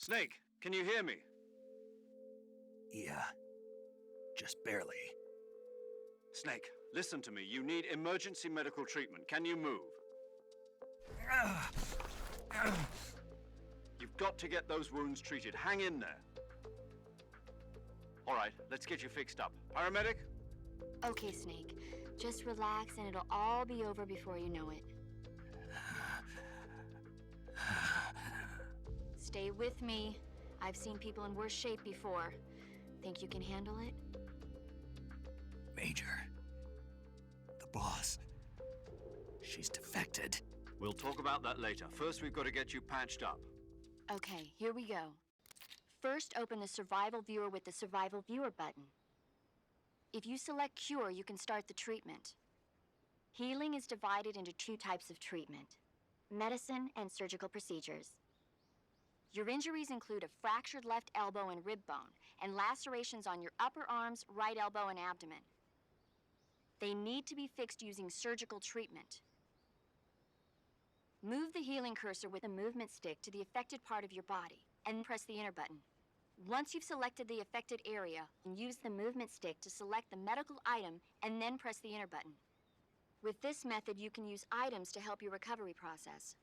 Snake, can you hear me? Yeah, just barely. Snake, listen to me. You need emergency medical treatment. Can you move? You've got to get those wounds treated. Hang in there. All right, let's get you fixed up. Paramedic? Okay, Snake. Just relax and it'll all be over before you know it. Stay with me. I've seen people in worse shape before. Think you can handle it? Major. The boss. She's defected. We'll talk about that later. First, we've got to get you patched up. Okay, here we go. First, open the Survival Viewer with the Survival Viewer button. If you select Cure, you can start the treatment. Healing is divided into two types of treatment: medicine and surgical procedures. Your injuries include a fractured left elbow and rib bone, and lacerations on your upper arms, right elbow, and abdomen. They need to be fixed using surgical treatment. Move the healing cursor with a movement stick to the affected part of your body, and press the enter button. Once you've selected the affected area, use the movement stick to select the medical item, and then press the enter button. With this method, you can use items to help your recovery process.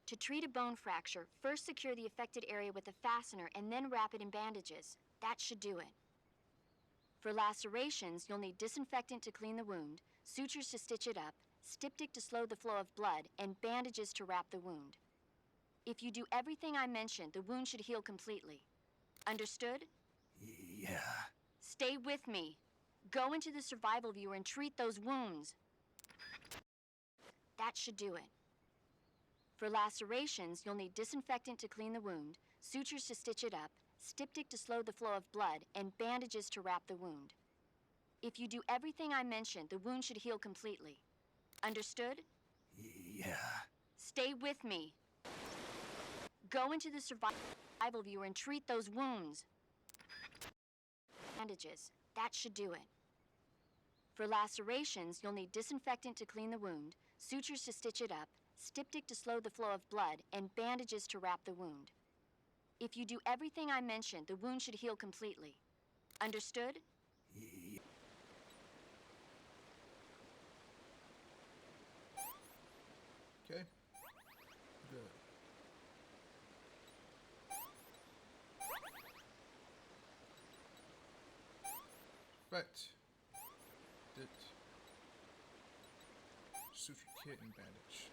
To treat a bone fracture, first secure the affected area with a fastener and then wrap it in bandages. That should do it. For lacerations, you'll need disinfectant to clean the wound, sutures to stitch it up, styptic to slow the flow of blood, and bandages to wrap the wound. If you do everything I mentioned, the wound should heal completely. Understood? Yeah. Stay with me. Go into the Survival Viewer and treat those wounds. That should do it. For lacerations, you'll need disinfectant to clean the wound, sutures to stitch it up, styptic to slow the flow of blood, and bandages to wrap the wound. If you do everything I mentioned, the wound should heal completely. Understood? Yeah. Stay with me. Go into the Survival Viewer and treat those wounds. Bandages. That should do it. For lacerations, you'll need disinfectant to clean the wound, sutures to stitch it up, styptic to slow the flow of blood, and bandages to wrap the wound. If you do everything I mentioned, the wound should heal completely. Understood? Yeah. Okay. Good. Right. Did suture kit and bandage.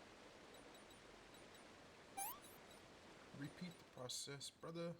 Repeat the process, brother.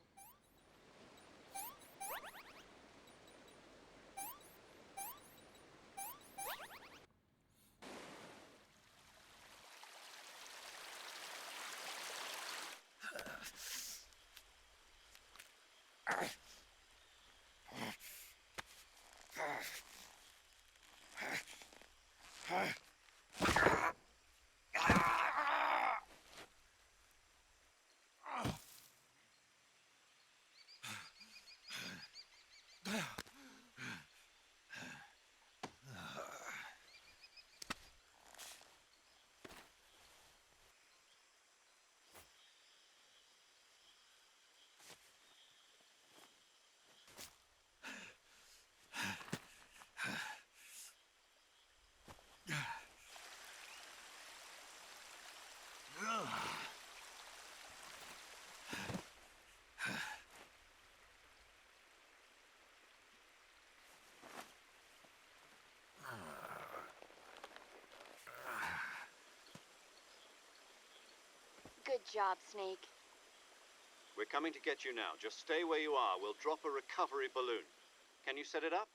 Good job, Snake. We're coming to get you now. Just stay where you are. We'll drop a recovery balloon. Can you set it up?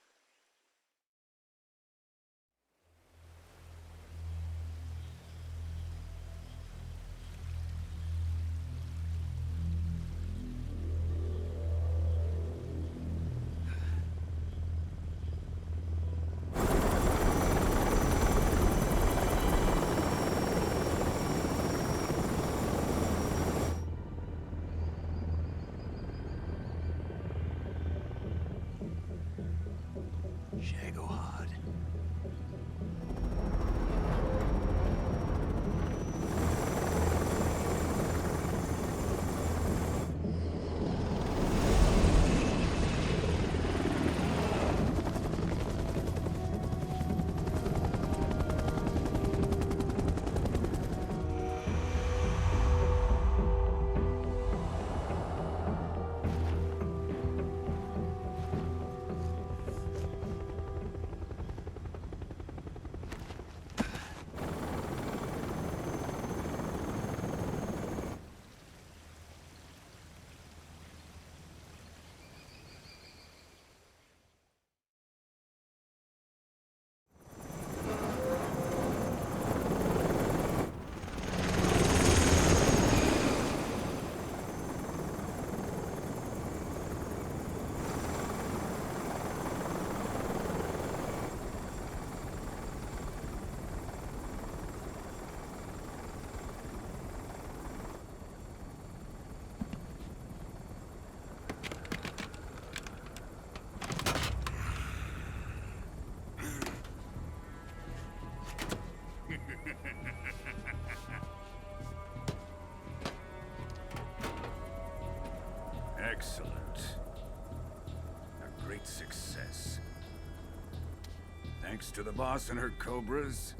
Thanks to the boss and her cobras,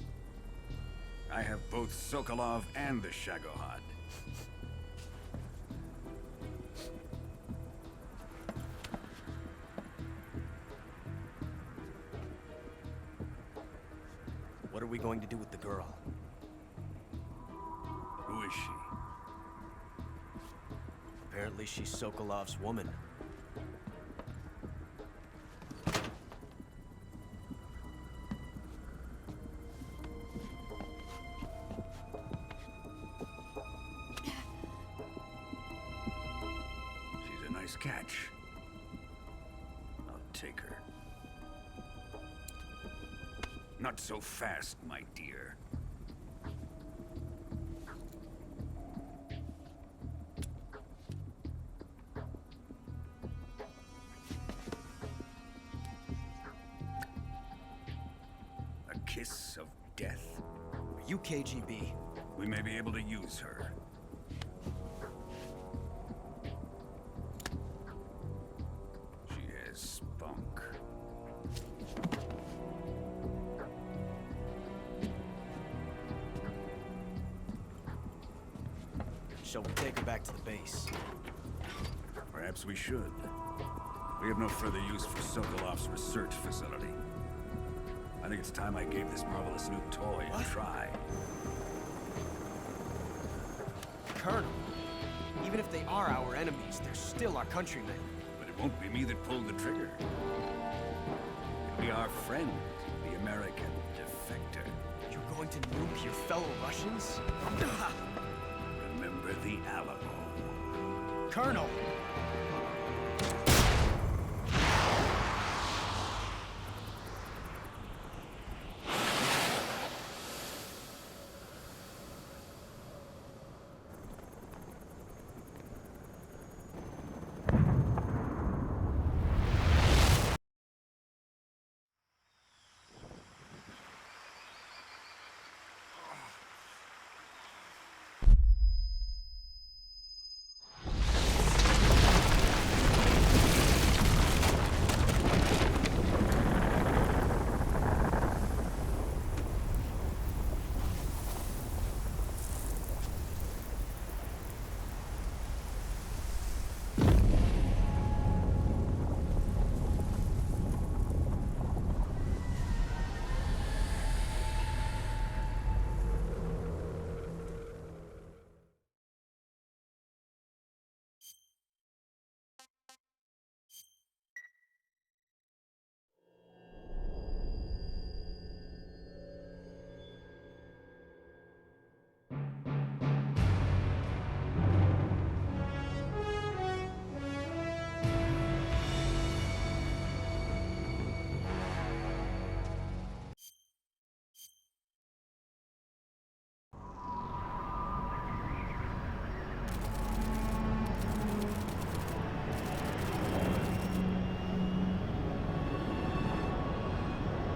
I have both Sokolov and the Shagohod. What are we going to do with the girl? Who is she? Apparently she's Sokolov's woman. She's a nice catch. I'll take her. Not so fast, my dear. A kiss of death. Are you KGB? We may be able to use her. She has spunk. Shall we take her back to the base? Perhaps we should. We have no further use for Sokolov's research facility. I think it's time I gave this marvelous new toy a try. Colonel, even if they are our enemies, they're still our countrymen. But it won't be me that pulled the trigger. It'll be our friend, the American defector. You're going to nuke your fellow Russians? Remember the Alamo. Colonel!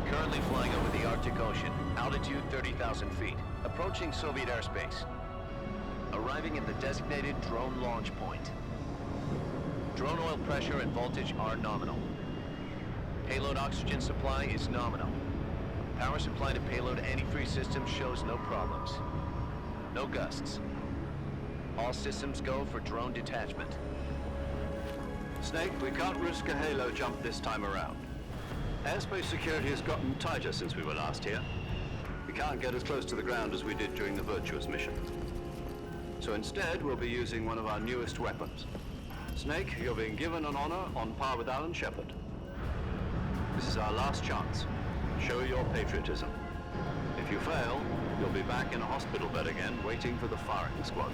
Currently flying over the Arctic Ocean, altitude 30,000 feet, approaching Soviet airspace. Arriving at the designated drone launch point. Drone oil pressure and voltage are nominal. Payload oxygen supply is nominal. Power supply to payload antifreeze system shows no problems. No gusts. All systems go for drone detachment. Snake, we can't risk a halo jump this time around. Airspace security has gotten tighter since we were last here. We can't get as close to the ground as we did during the Virtuous mission. So instead, we'll be using one of our newest weapons. Snake, you're being given an honor on par with Alan Shepard. This is our last chance. Show your patriotism. If you fail, you'll be back in a hospital bed again, waiting for the firing squad.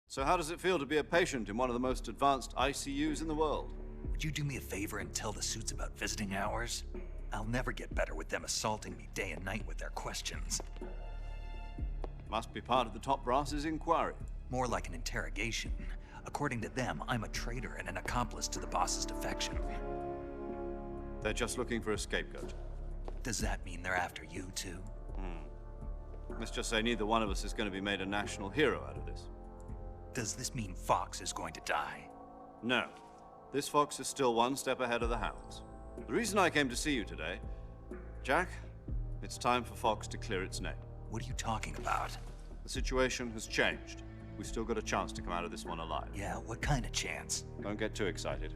So how does it feel to be a patient in one of the most advanced ICUs in the world? Would you do me a favor and tell the suits about visiting hours? I'll never get better with them assaulting me day and night with their questions. Must be part of the top brass's inquiry. More like an interrogation. According to them, I'm a traitor and an accomplice to the boss's defection. They're just looking for a scapegoat. Does that mean they're after you, too? Let's just say neither one of us is going to be made a national hero out of this. Does this mean Fox is going to die? No. This fox is still one step ahead of the hounds. The reason I came to see you today, Jack, it's time for Fox to clear its name. What are you talking about? The situation has changed. We've still got a chance to come out of this one alive. Yeah, what kind of chance? Don't get too excited.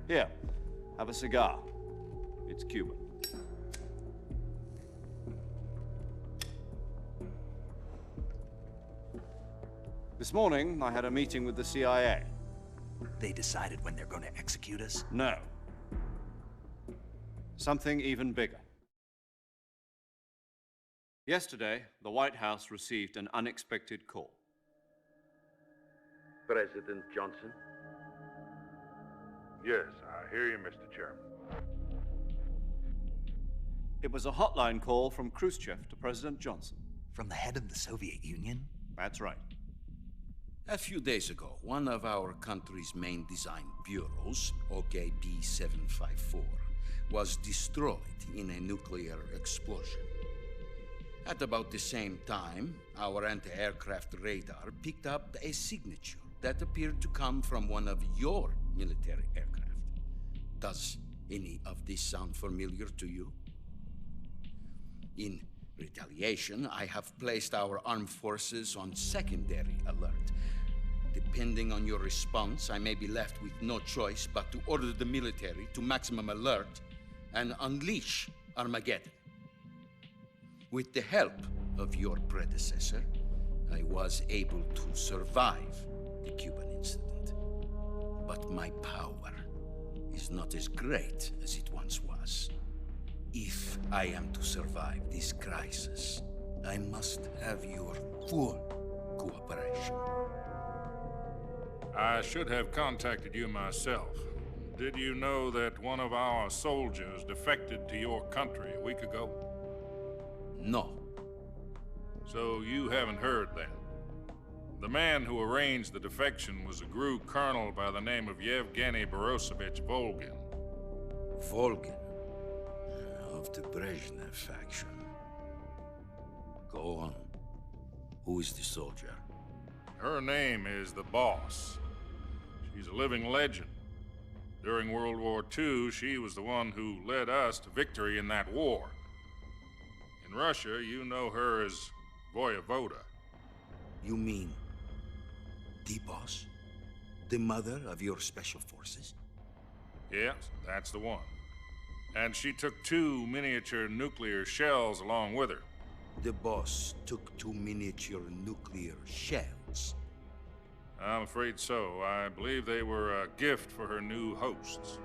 Here, have a cigar. It's Cuban. This morning, I had a meeting with the CIA. They decided when they're going to execute us? No. Something even bigger. Yesterday, the White House received an unexpected call. President Johnson? Yes, I hear you, Mr. Chairman. It was a hotline call from Khrushchev to President Johnson. From the head of the Soviet Union? That's right. A few days ago, one of our country's main design bureaus, OKB 754, was destroyed in a nuclear explosion. At about the same time, our anti-aircraft radar picked up a signature that appeared to come from one of your military aircraft. Does any of this sound familiar to you? In retaliation, I have placed our armed forces on secondary alert. Depending on your response, I may be left with no choice but to order the military to maximum alert and unleash Armageddon. With the help of your predecessor, I was able to survive the Cuban incident. But my power is not as great as it once was. If I am to survive this crisis, I must have your full cooperation. I should have contacted you myself. Did you know that one of our soldiers defected to your country a week ago? No. So you haven't heard then. The man who arranged the defection was a GRU colonel by the name of Yevgeny Borosovich Volgin. Volgin, of the Brezhnev faction. Go on. Who is the soldier? Her name is the Boss. She's a living legend. During World War II, she was the one who led us to victory in that war. In Russia, you know her as Voyevoda. You mean the Boss? The mother of your special forces? Yes, that's the one. And she took 2 miniature nuclear shells along with her. The Boss took 2 miniature nuclear shells. I'm afraid so. I believe they were a gift for her new hosts.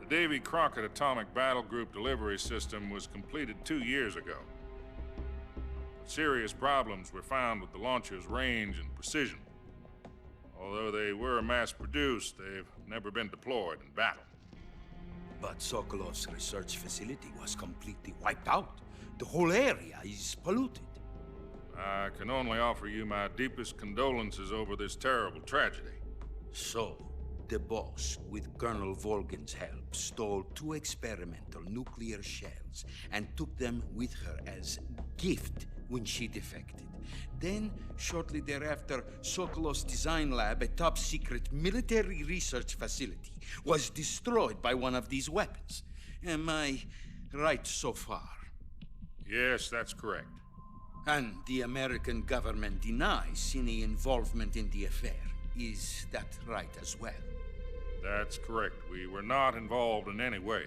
The Davy Crockett Atomic Battle Group delivery system was completed 2 years ago. Serious problems were found with the launcher's range and precision. Although they were mass-produced, they've never been deployed in battle. But Sokolov's research facility was completely wiped out. The whole area is polluted. I can only offer you my deepest condolences over this terrible tragedy. So, the Boss, with Colonel Volgin's help, stole 2 experimental nuclear shells and took them with her as gift when she defected. Then, shortly thereafter, Sokolov's design lab, a top-secret military research facility, was destroyed by one of these weapons. Am I right so far? Yes, that's correct. And the American government denies any involvement in the affair. Is that right as well? That's correct. We were not involved in any way.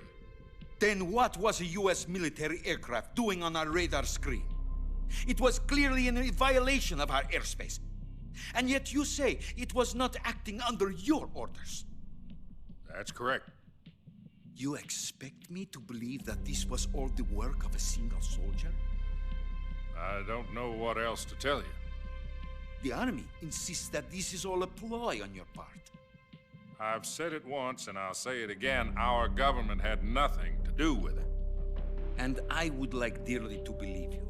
Then what was a U.S. military aircraft doing on our radar screen? It was clearly in a violation of our airspace. And yet you say it was not acting under your orders. That's correct. You expect me to believe that this was all the work of a single soldier? I don't know what else to tell you. The Army insists that this is all a ploy on your part. I've said it once, and I'll say it again. Our government had nothing to do with it. And I would like dearly to believe you.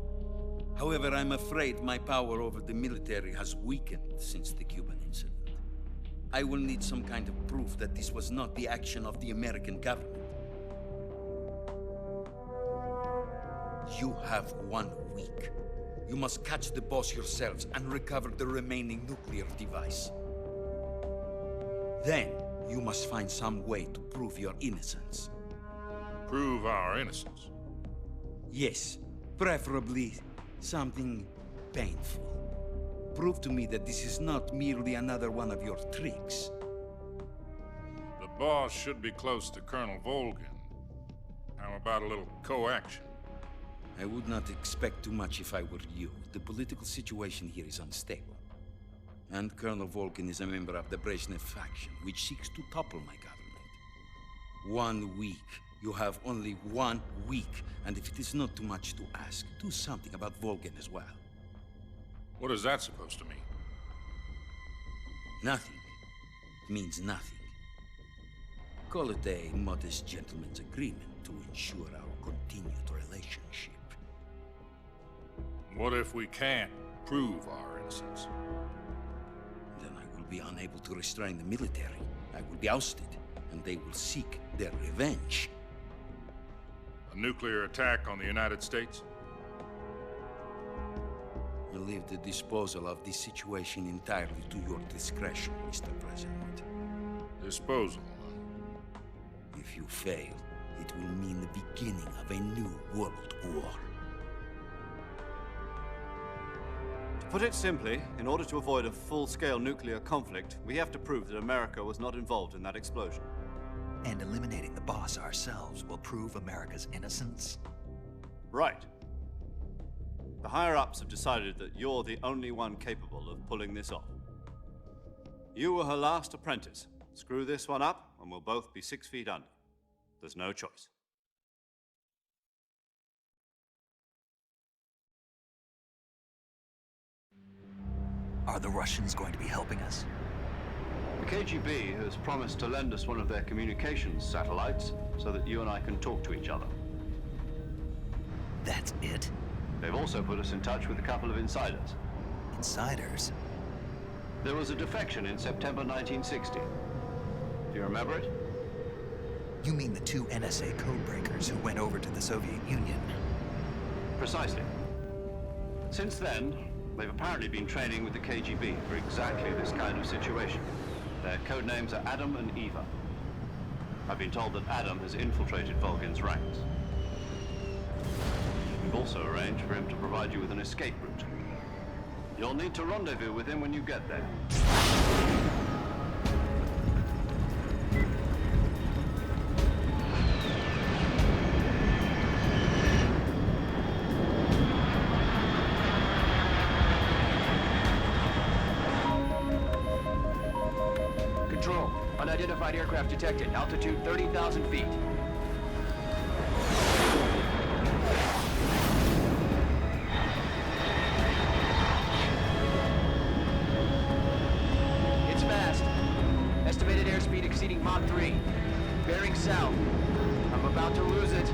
However, I'm afraid my power over the military has weakened since the Cuban incident. I will need some kind of proof that this was not the action of the American government. You have 1 week. You must catch the Boss yourselves and recover the remaining nuclear device. Then, you must find some way to prove your innocence. Prove our innocence. Yes, preferably something painful. Prove to me that this is not merely another one of your tricks. The boss should be close to Colonel Volgin. How about a little co-action? I would not expect too much if I were you. The political situation here is unstable. And Colonel Volgin is a member of the Brezhnev faction, which seeks to topple my government. 1 week. You have only 1 week. And if it is not too much to ask, do something about Volgin as well. What is that supposed to mean? Nothing. It means nothing. Call it a modest gentleman's agreement to ensure our continued relationship. What if we can't prove our innocence? Then I will be unable to restrain the military. I will be ousted, and they will seek their revenge. A nuclear attack on the United States? I leave the disposal of this situation entirely to your discretion, Mr. President. Disposal, If you fail, it will mean the beginning of a new world war. To put it simply, in order to avoid a full-scale nuclear conflict, we have to prove that America was not involved in that explosion. And eliminating the boss ourselves will prove America's innocence? Right. The higher-ups have decided that you're the only one capable of pulling this off. You were her last apprentice. Screw this one up, and we'll both be 6 feet under. There's no choice. Are the Russians going to be helping us? The KGB has promised to lend us one of their communications satellites so that you and I can talk to each other. That's it? They've also put us in touch with a couple of insiders. Insiders? There was a defection in September 1960. Do you remember it? You mean the 2 NSA codebreakers who went over to the Soviet Union? Precisely. Since then, they've apparently been training with the KGB for exactly this kind of situation. Their code names are Adam and Eva. I've been told that Adam has infiltrated Volgin's ranks. We've also arranged for him to provide you with an escape route. You'll need to rendezvous with him when you get there. Control. Unidentified aircraft detected. Altitude 30,000 feet. It's fast. Estimated airspeed exceeding Mach 3. Bearing south. I'm about to lose it.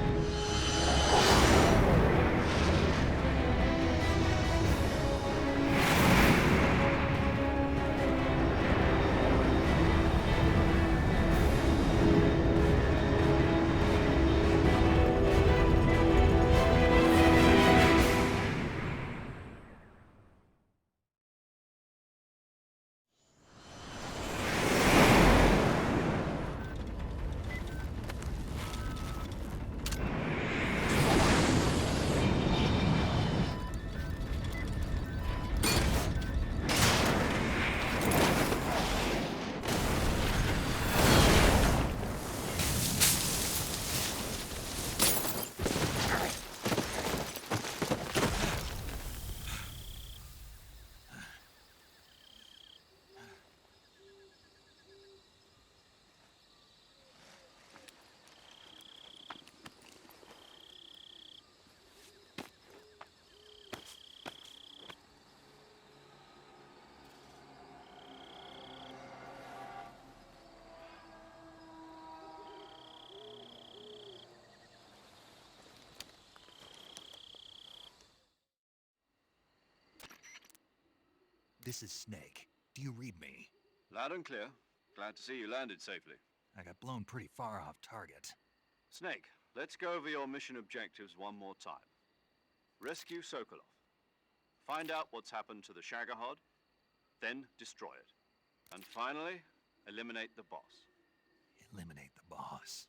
This is Snake. Do you read me? Loud and clear. Glad to see you landed safely. I got blown pretty far off target. Snake, let's go over your mission objectives one more time. Rescue Sokolov. Find out what's happened to the Shagohod, then destroy it. And finally, eliminate the boss. Eliminate the boss.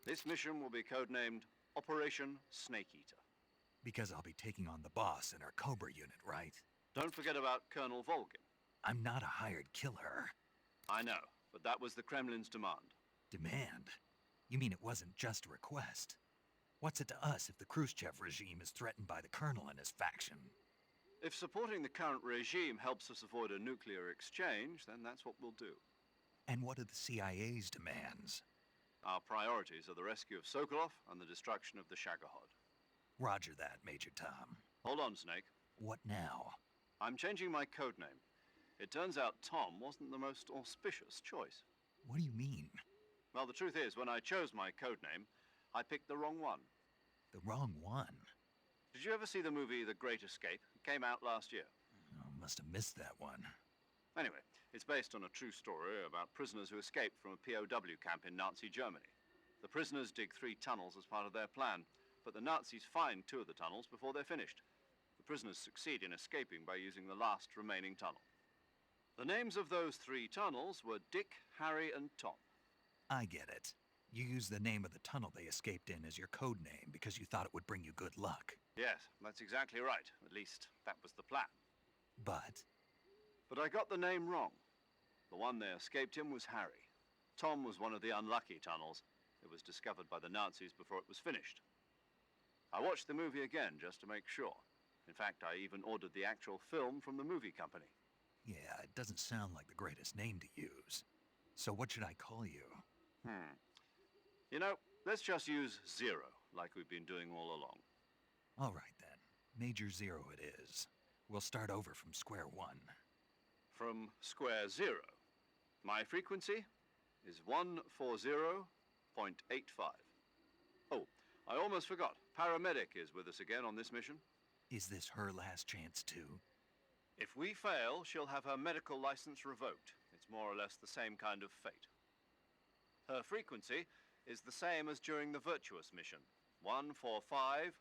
This mission will be codenamed Operation Snake Eater. Because I'll be taking on the boss in our Cobra unit, right? Don't forget about Colonel Volgin. I'm not a hired killer. I know, but that was the Kremlin's demand. Demand? You mean it wasn't just a request? What's it to us if the Khrushchev regime is threatened by the Colonel and his faction? If supporting the current regime helps us avoid a nuclear exchange, then that's what we'll do. And what are the CIA's demands? Our priorities are the rescue of Sokolov and the destruction of the Shagohod. Roger that, Major Tom. Hold on, Snake. What now? I'm changing my codename. It turns out Tom wasn't the most auspicious choice. What do you mean? Well, the truth is, when I chose my codename, I picked the wrong one. The wrong one? Did you ever see the movie The Great Escape? It came out last year. Oh, must have missed that one. Anyway, it's based on a true story about prisoners who escaped from a POW camp in Nazi Germany. The prisoners dig 3 tunnels as part of their plan, but the Nazis find 2 of the tunnels before they're finished. The prisoners succeed in escaping by using the last remaining tunnel. The names of those 3 tunnels were Dick, Harry, and Tom. I get it. You used the name of the tunnel they escaped in as your code name because you thought it would bring you good luck. Yes, that's exactly right. At least, that was the plan. But I got the name wrong. The one they escaped in was Harry. Tom was one of the unlucky tunnels. It was discovered by the Nazis before it was finished. I watched the movie again just to make sure. In fact, I even ordered the actual film from the movie company. yeah, it doesn't sound like the greatest name to use. So what should I call you? You know, let's just use Zero, like we've been doing all along. All right then. Major Zero it is. We'll start over from square one. From square 0. My frequency is 140.85. Oh, I almost forgot. Paramedic is with us again on this mission. Is this her last chance too? If we fail, she'll have her medical license revoked. It's more or less the same kind of fate. Her frequency is the same as during the Virtuous mission, 145.73.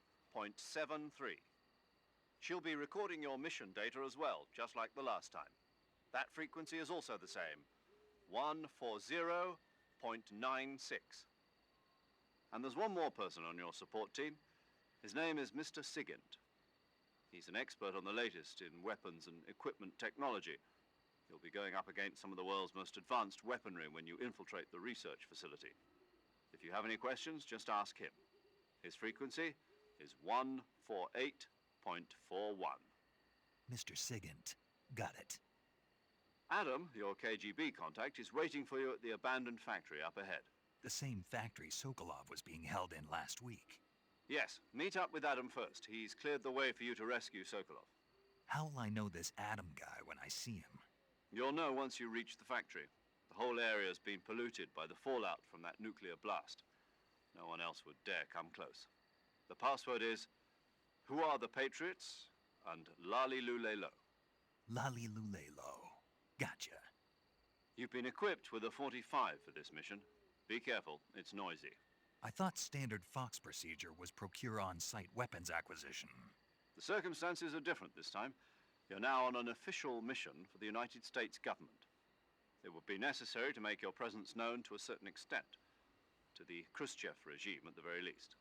She'll be recording your mission data as well, just like the last time. That frequency is also the same, 140.96. And there's one more person on your support team. His name is Mr. Sigint. He's an expert on the latest in weapons and equipment technology. You'll be going up against some of the world's most advanced weaponry when you infiltrate the research facility. If you have any questions, just ask him. His frequency is 148.41. Mr. Sigint. Got it. Adam, your KGB contact, is waiting for you at the abandoned factory up ahead. The same factory Sokolov was being held in last week. Yes, meet up with Adam first. He's cleared the way for you to rescue Sokolov. How will I know this Adam guy when I see him? You'll know once you reach the factory. The whole area's been polluted by the fallout from that nuclear blast. No one else would dare come close. The password is, "Who are the Patriots?" and Lali Lulelo. Lali Lulelo. Gotcha. You've been equipped with a 45 for this mission. Be careful, it's noisy. I thought standard Fox procedure was procure on-site weapons acquisition. The circumstances are different this time. You're now on an official mission for the United States government. It would be necessary to make your presence known to a certain extent, to the Khrushchev regime at the very least.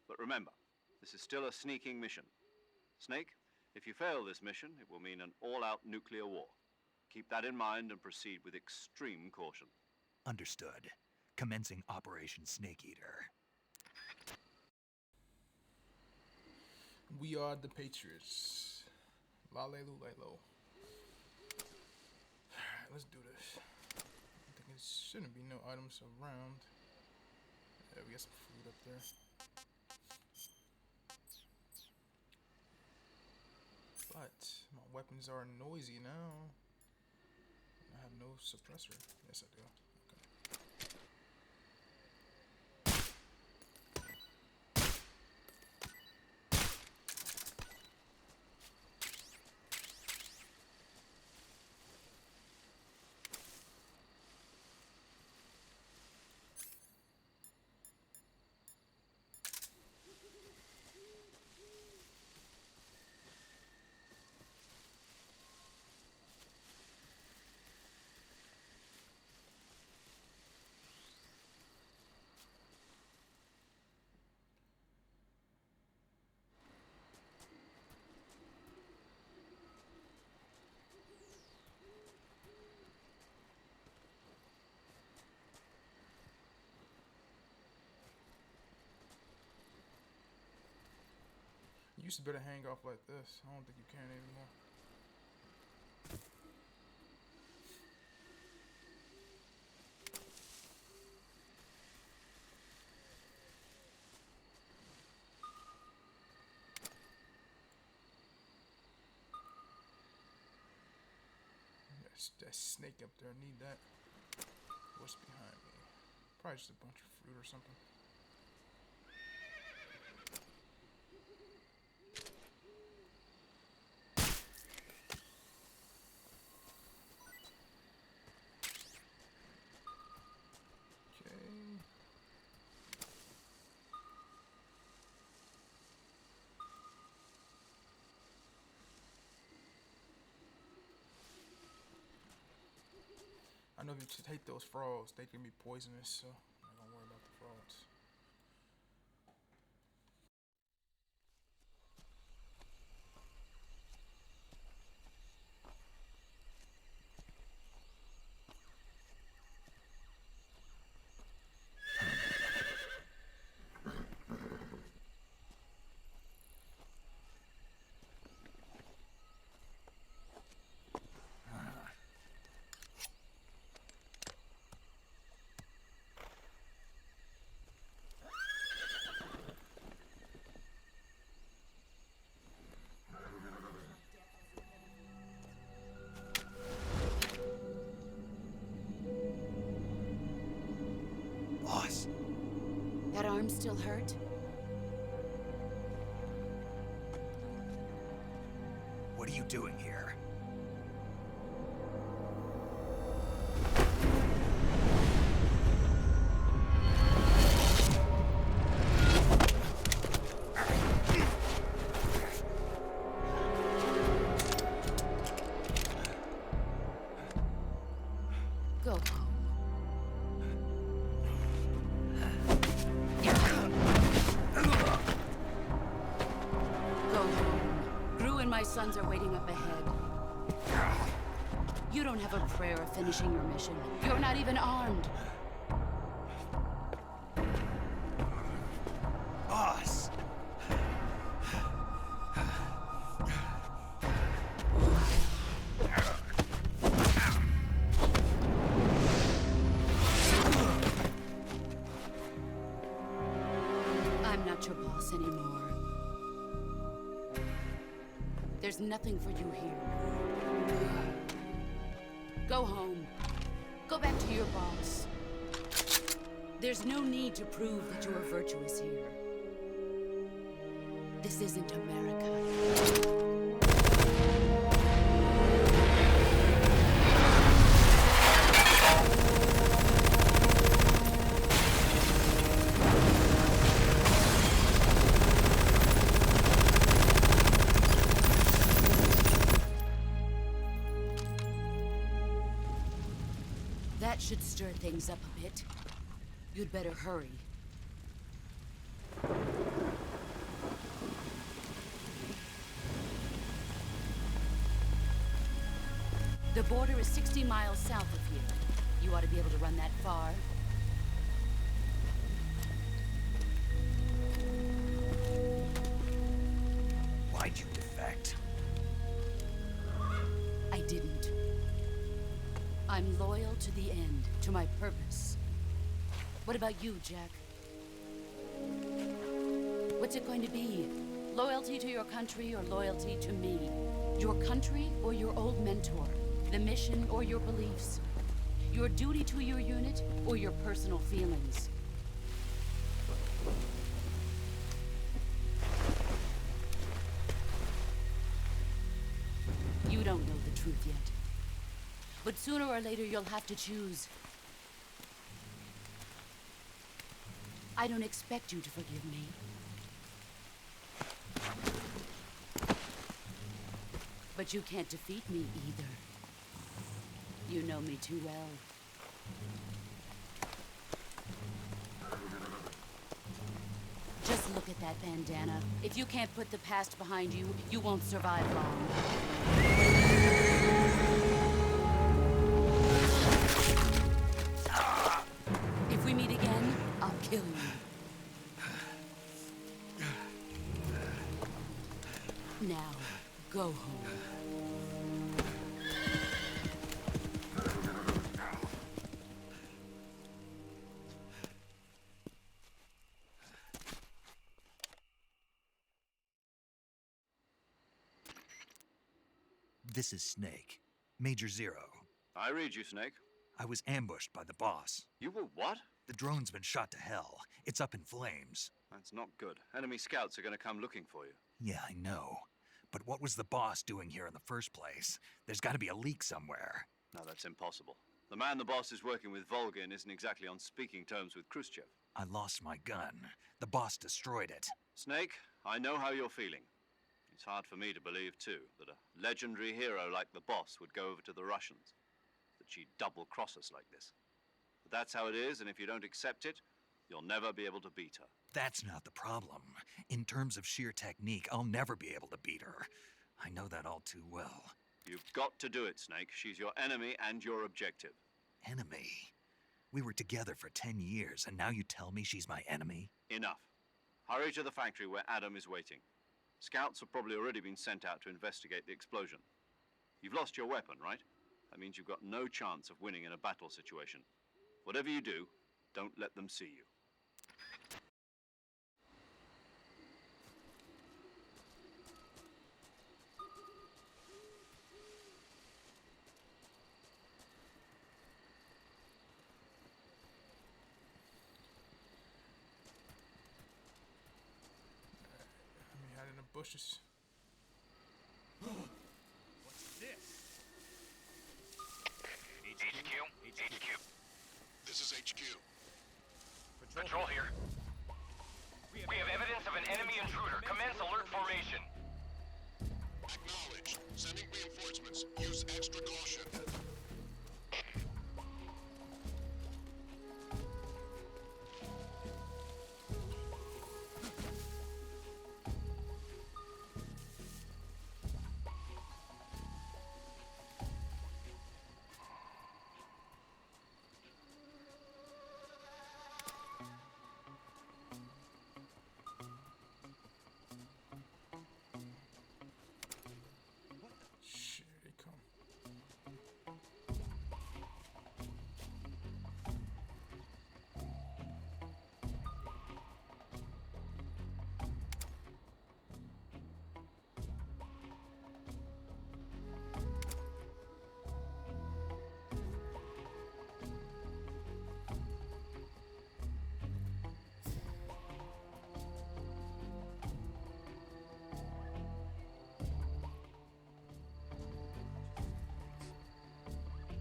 But remember, this is still a sneaking mission. Snake, if you fail this mission, it will mean an all-out nuclear war. Keep that in mind and proceed with extreme caution. Understood. Commencing Operation Snake Eater. We are the Patriots. Lale Lulelo. Alright, let's do this. I think it shouldn't be no items around. Yeah, we got some food up there. But my weapons are noisy now. I have no suppressor. Yes, I do. used to be able to hang off like this. I don't think you can anymore. That snake up there, need that. What's behind me? Probably just a bunch of fruit or something. Okay. I know if you take those frogs, they can be poisonous, so I'm not gonna worry about the frogs. Boss. That arm still hurt? What are you doing here? Go home. Go home. Gru and my sons are waiting up ahead. You don't have a prayer of finishing your mission. You're not even armed. Boss! I'm not your boss anymore. There's nothing for you here. Go home. Go back to your boss. There's no need to prove that you are virtuous here. This isn't America. That should stir things up a bit. You'd better hurry. The border is 60 miles south of here. You ought to be able to run that far. Why'd you defect? I didn't. I'm loyal to the end, to my purpose. What about you, Jack? What's it going to be? Loyalty to your country or loyalty to me? Your country or your old mentor? The mission or your beliefs? Your duty to your unit or your personal feelings? You don't know the truth yet. But sooner or later, you'll have to choose. I don't expect you to forgive me. But you can't defeat me either. You know me too well. Just look at that bandana. If you can't put the past behind you, you won't survive long. If we meet again, I'll kill you. Now, go home. This is Snake. Major Zero. I read you, Snake. I was ambushed by the boss. You were what? The drone's been shot to hell. It's up in flames. That's not good. Enemy scouts are going to come looking for you. Yeah, I know. But what was the boss doing here in the first place? There's got to be a leak somewhere. No, that's impossible. The man the boss is working with, Volgin, isn't exactly on speaking terms with Khrushchev. I lost my gun. The boss destroyed it. Snake, I know how you're feeling. It's hard for me to believe, too, that a legendary hero like the boss would go over to the Russians. That she'd double-cross us like this. But that's how it is, and if you don't accept it, you'll never be able to beat her. That's not the problem. In terms of sheer technique, I'll never be able to beat her. I know that all too well. You've got to do it, Snake. She's your enemy and your objective. Enemy? We were together for 10 years, and now you tell me she's my enemy? Enough. Hurry to the factory where Adam is waiting. Scouts have probably already been sent out to investigate the explosion. You've lost your weapon, right? That means you've got no chance of winning in a battle situation. Whatever you do, don't let them see you. Let me hide in the bushes. What's this? HQ. This is HQ. Patrol here. We have evidence of an enemy intruder. Commence alert formation. Acknowledged. Sending reinforcements. Use extra caution. Shit, here they come.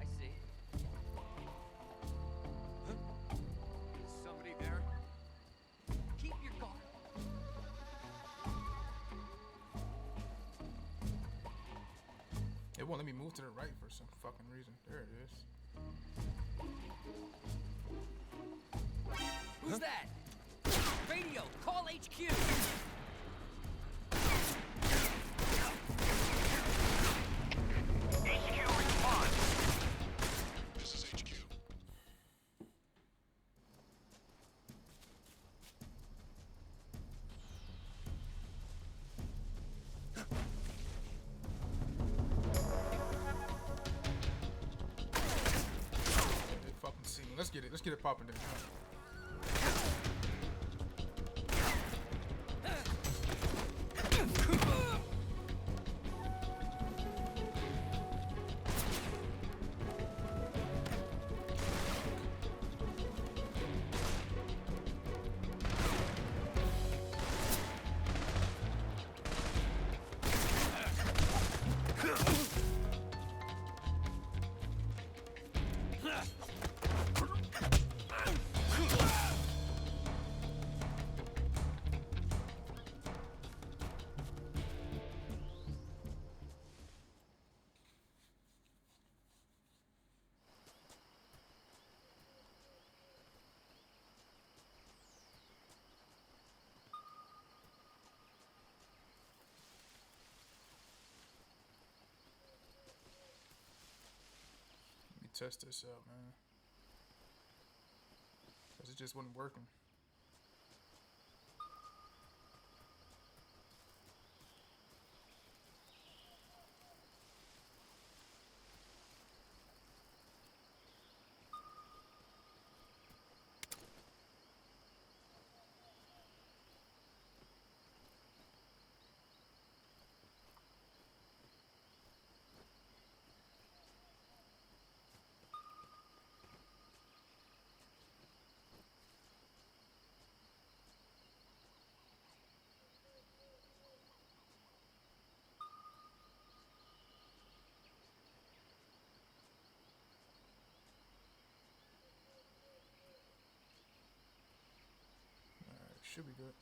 I see. Is somebody there? Keep your guard. It won't let me move to the right for some fucking reason. There it is. Who's that? Radio, call HQ. HQ, respond. This is HQ. They fucking see me. Let's get it. Let's get it popping there. Let me test this out, man. Cause it just wasn't working. should be good.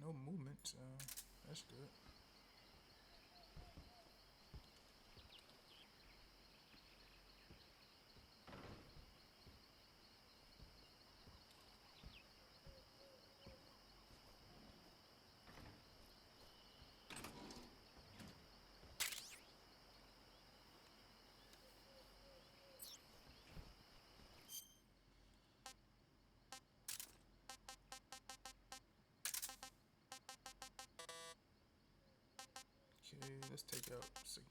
No movement, that's good. Okay, let's take out cigar.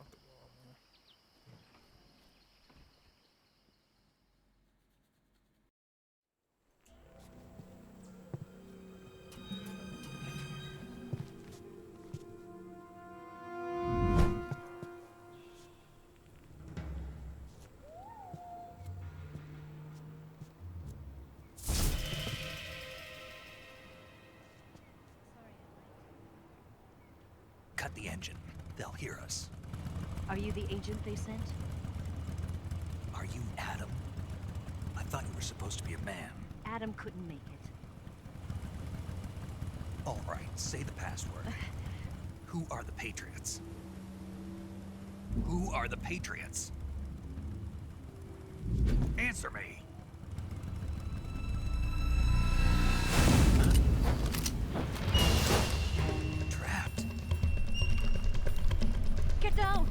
Off the wall, man. Cut the engine. They'll hear us. Are you the agent they sent? Are you Adam? I thought you were supposed to be a man. Adam couldn't make it. All right, say the password. Who are the Patriots? Who are the Patriots? Answer me. Trapped. Get down!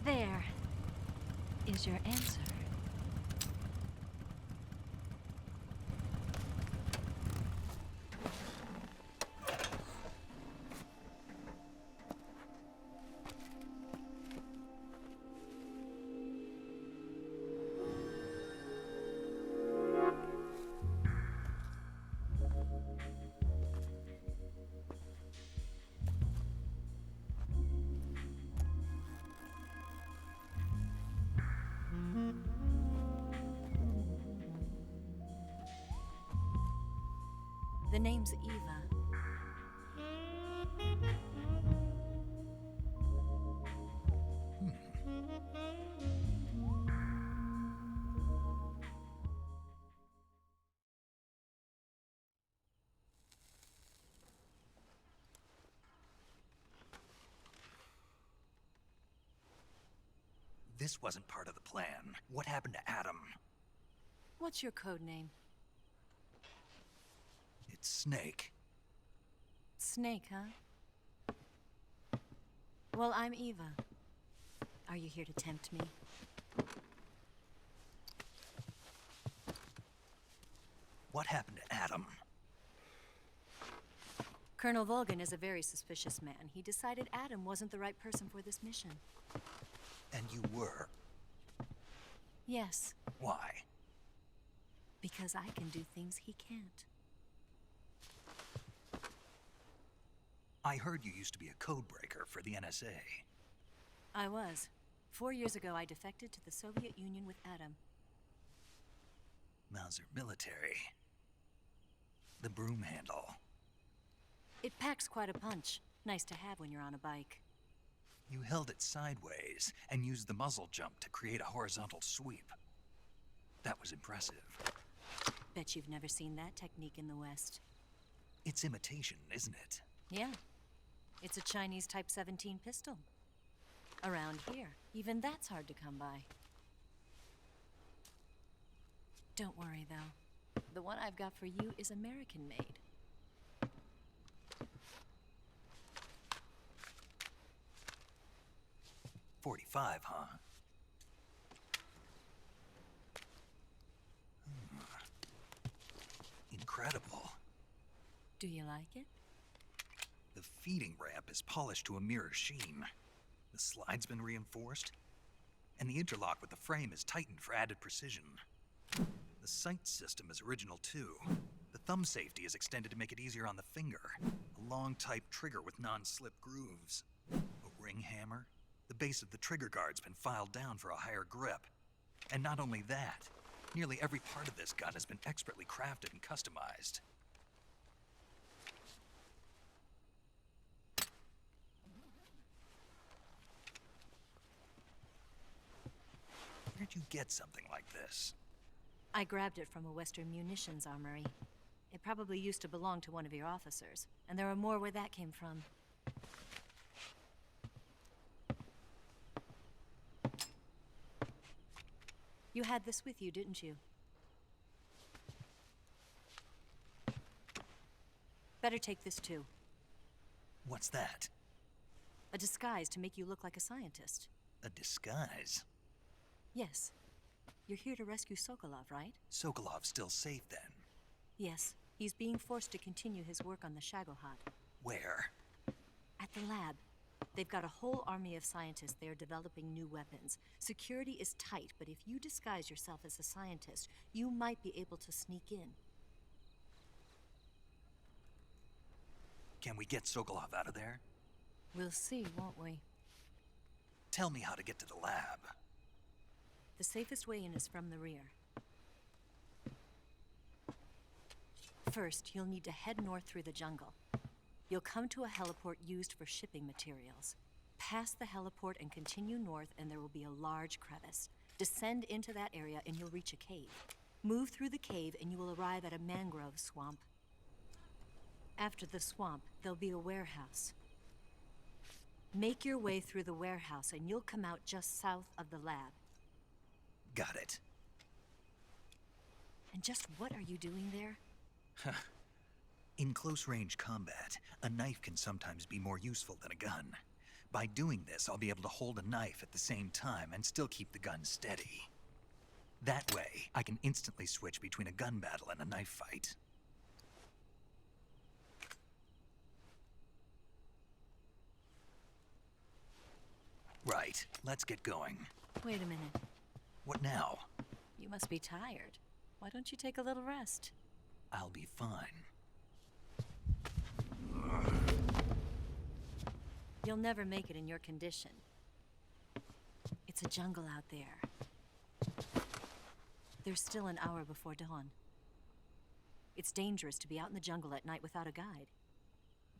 There is your answer. The name's Eva. This wasn't part of the plan. What happened to Adam? What's your code name? It's Snake. Snake, huh? Well, I'm Eva. Are you here to tempt me? What happened to Adam? Colonel Volgan is a very suspicious man. He decided Adam wasn't the right person for this mission. And you were. Yes, Why? because I can do things he can't. I heard you used to be a code breaker for the NSA. I was. 4 years ago, I defected to the Soviet Union with Adam. Mauser military. The broom handle. It packs quite a punch. Nice to have when you're on a bike. You held it sideways and used the muzzle jump to create a horizontal sweep. That was impressive. Bet you've never seen that technique in the West. It's imitation, isn't it? Yeah. It's a Chinese Type 17 pistol. Around here, even that's hard to come by. Don't worry, though. The one I've got for you is American-made. .45, huh? Incredible. Do you like it? The feeding ramp is polished to a mirror sheen. The slide's been reinforced, and the interlock with the frame is tightened for added precision. The sight system is original too. The thumb safety is extended to make it easier on the finger. A long type trigger with non-slip grooves. A ring hammer. The base of the trigger guard's been filed down for a higher grip. And not only that, nearly every part of this gun has been expertly crafted and customized. Where'd you get something like this? I grabbed it from a Western munitions armory. It probably used to belong to one of your officers, and there are more where that came from. You had this with you, didn't you? Better take this too. What's that? A disguise to make you look like a scientist. A disguise? Yes. You're here to rescue Sokolov, right? Sokolov's still safe then? Yes. He's being forced to continue his work on the Shagohod. Where? At the lab. They've got a whole army of scientists there developing new weapons. Security is tight, but if you disguise yourself as a scientist, you might be able to sneak in. Can we get Sokolov out of there? We'll see, won't we? Tell me how to get to the lab. The safest way in is from the rear. First, you'll need to head north through the jungle. You'll come to a heliport used for shipping materials. Pass the heliport and continue north, and there will be a large crevice. Descend into that area and you'll reach a cave. Move through the cave and you will arrive at a mangrove swamp. After the swamp, there'll be a warehouse. Make your way through the warehouse and you'll come out just south of the lab. Got it. And just what are you doing there? In close-range combat, a knife can sometimes be more useful than a gun. By doing this, I'll be able to hold a knife at the same time and still keep the gun steady. That way, I can instantly switch between a gun battle and a knife fight. Right, let's get going. Wait a minute. What now? You must be tired. Why don't you take a little rest? I'll be fine. You'll never make it in your condition. It's a jungle out there. There's still an hour before dawn. It's dangerous to be out in the jungle at night without a guide.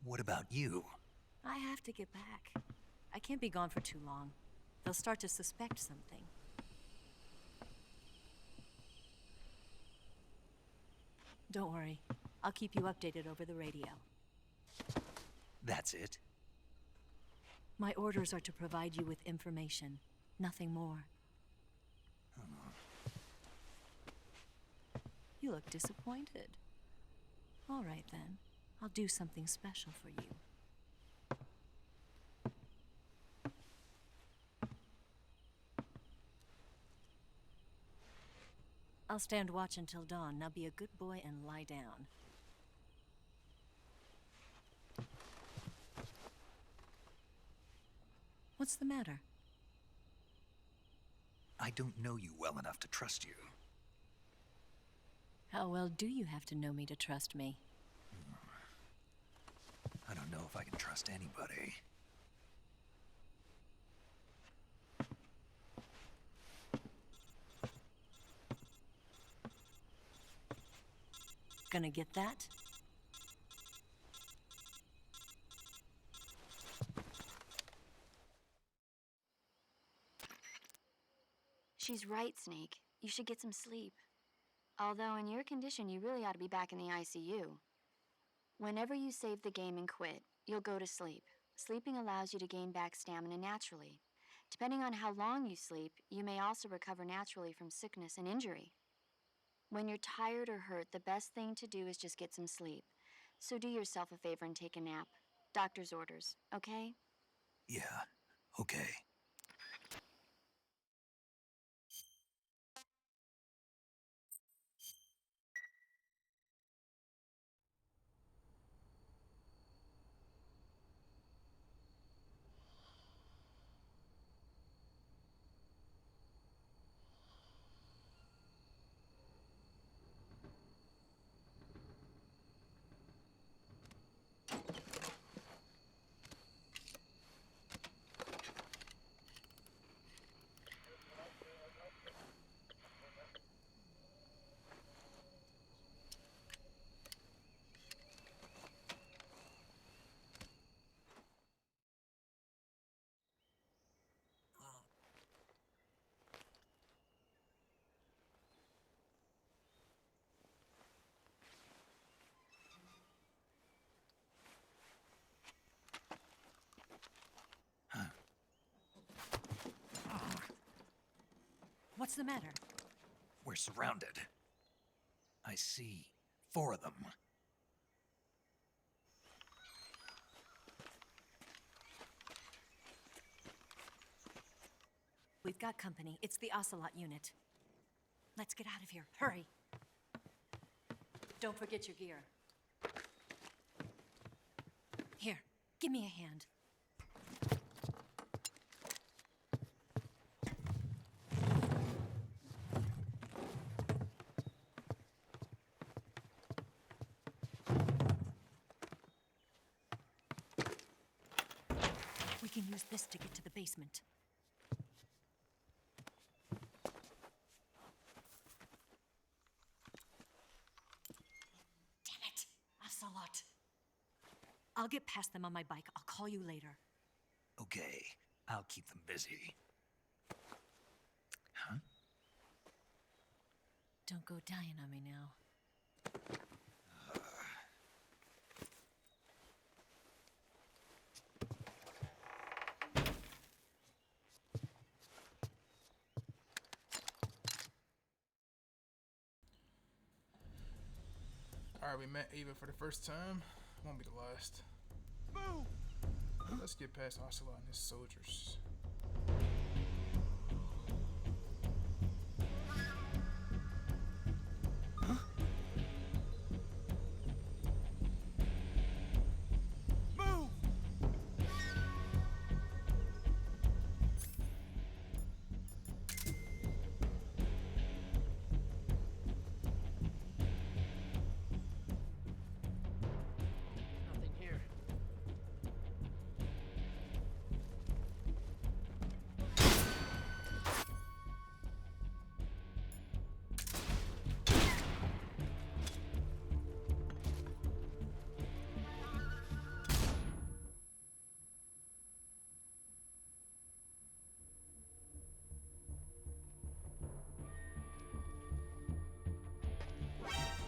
What about you? I have to get back. I can't be gone for too long. They'll start to suspect something. Don't worry. I'll keep you updated over the radio. That's it? My orders are to provide you with information. Nothing more. You look disappointed. All right, then. I'll do something special for you. I'll stand watch until dawn. Now be a good boy and lie down. What's the matter? I don't know you well enough to trust you. How well do you have to know me to trust me? I don't know if I can trust anybody. Gonna get that? She's right, Snake. You should get some sleep. Although in your condition, you really ought to be back in the ICU. Whenever you save the game and quit, you'll go to sleep. Sleeping allows you to gain back stamina naturally. Depending on how long you sleep, you may also recover naturally from sickness and injury. When you're tired or hurt, the best thing to do is just get some sleep. So do yourself a favor and take a nap. Doctor's orders, okay? Yeah, okay. What's the matter? We're surrounded. I see 4 of them. We've got company. It's the Ocelot unit. Let's get out of here. Hurry. Don't forget your gear. Here, give me a hand. We can use this to get to the basement. Damn it, Ocelot. I'll get past them on my bike. I'll call you later. Okay, I'll keep them busy. Huh? Don't go dying on me now. Alright, we met Ava for the first time. Won't be the last. Move! Let's get past Ocelot and his soldiers. Move! Nothing here.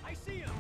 I see him!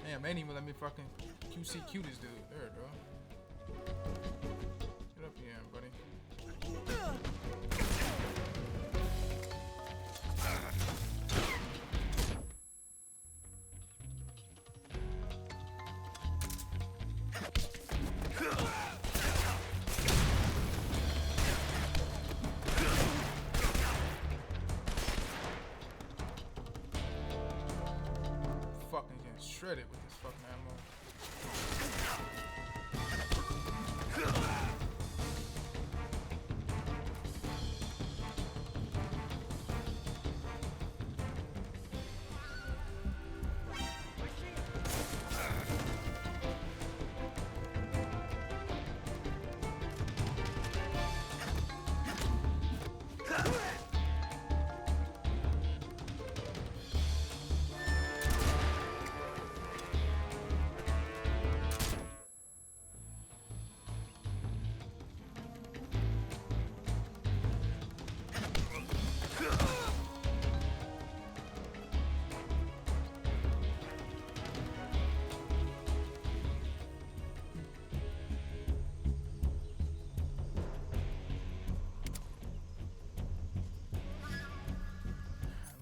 Damn, they didn't even let me fucking QCQ this dude. There, bro. Get up here, buddy. shredded with this fucking ammo.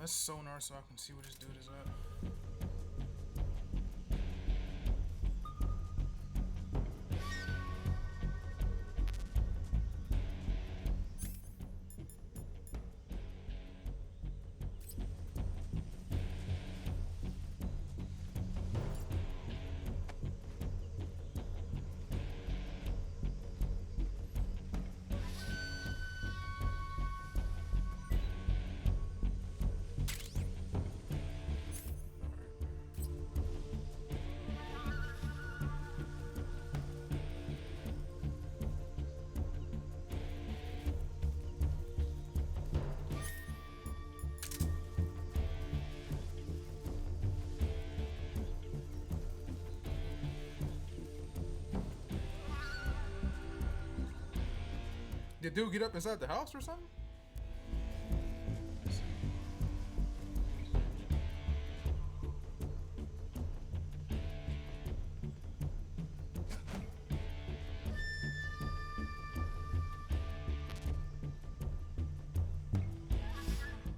Let's sonar so I can see where this dude is at. Did dude get up inside the house or something?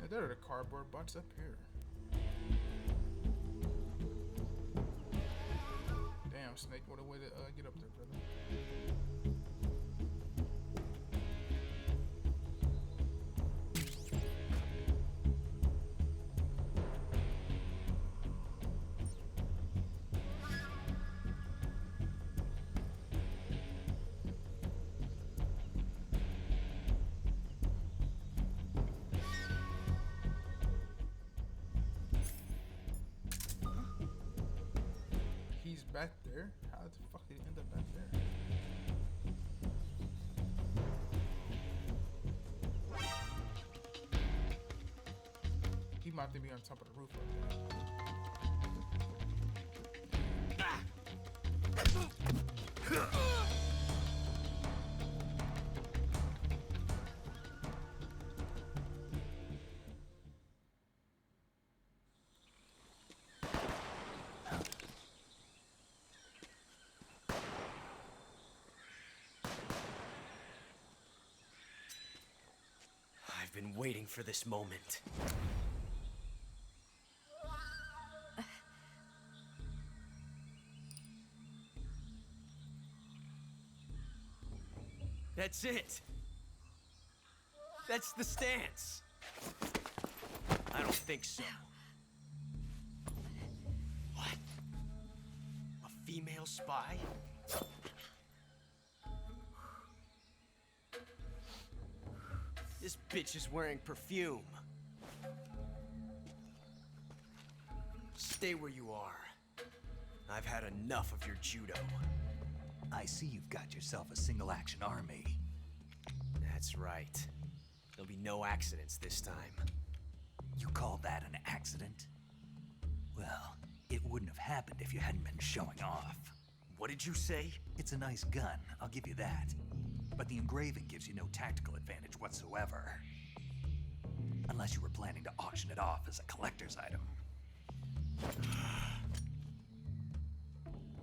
Yeah, there are the cardboard box up here. Damn, Snake, what a way to get up there, brother. He's back there? How the fuck did he end up back there? He might have to be on top of the roof right there. I've been waiting for this moment. That's it. That's the stance. I don't think so. What? A female spy? This bitch is wearing perfume. Stay where you are. I've had enough of your judo. I see you've got yourself a single-action army. That's right. There'll be no accidents this time. You call that an accident? Well, it wouldn't have happened if you hadn't been showing off. What did you say? It's a nice gun, I'll give you that. But the engraving gives you no tactical advantage whatsoever. Unless you were planning to auction it off as a collector's item.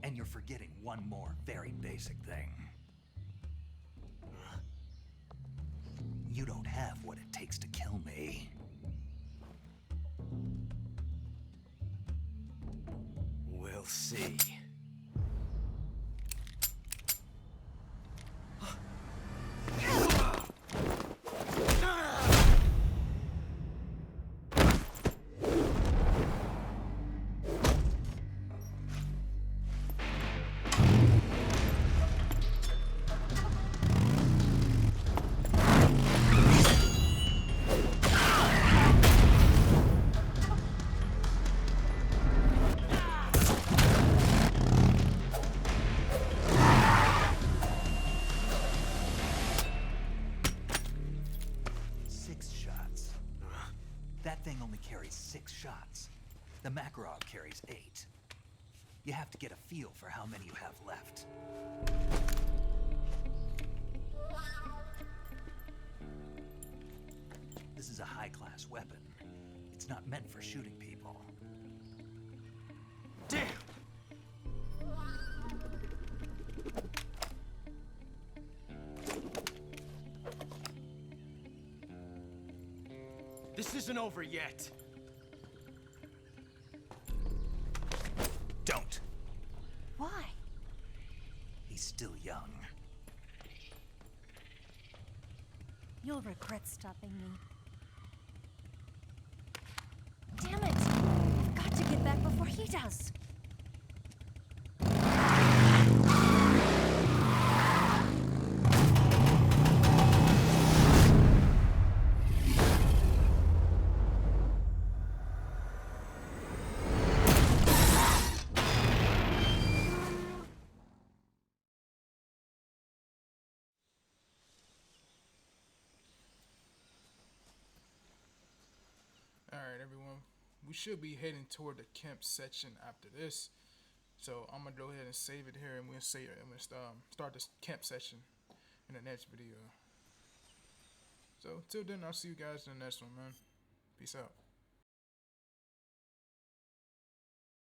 And you're forgetting one more very basic thing. You don't have what it takes to kill me. We'll see. 6 shots. The Makarov carries 8. You have to get a feel for how many you have left. This is a high-class weapon. It's not meant for shooting people. Damn! This isn't over yet. Don't. Why? He's still young. You'll regret stopping me. Damn it! I've got to get back before he does. Alright, everyone. We should be heading toward the camp section after this. So I'm gonna go ahead and save it here, and we'll start this camp section in the next video. So till then, I'll see you guys in the next one, man. Peace out.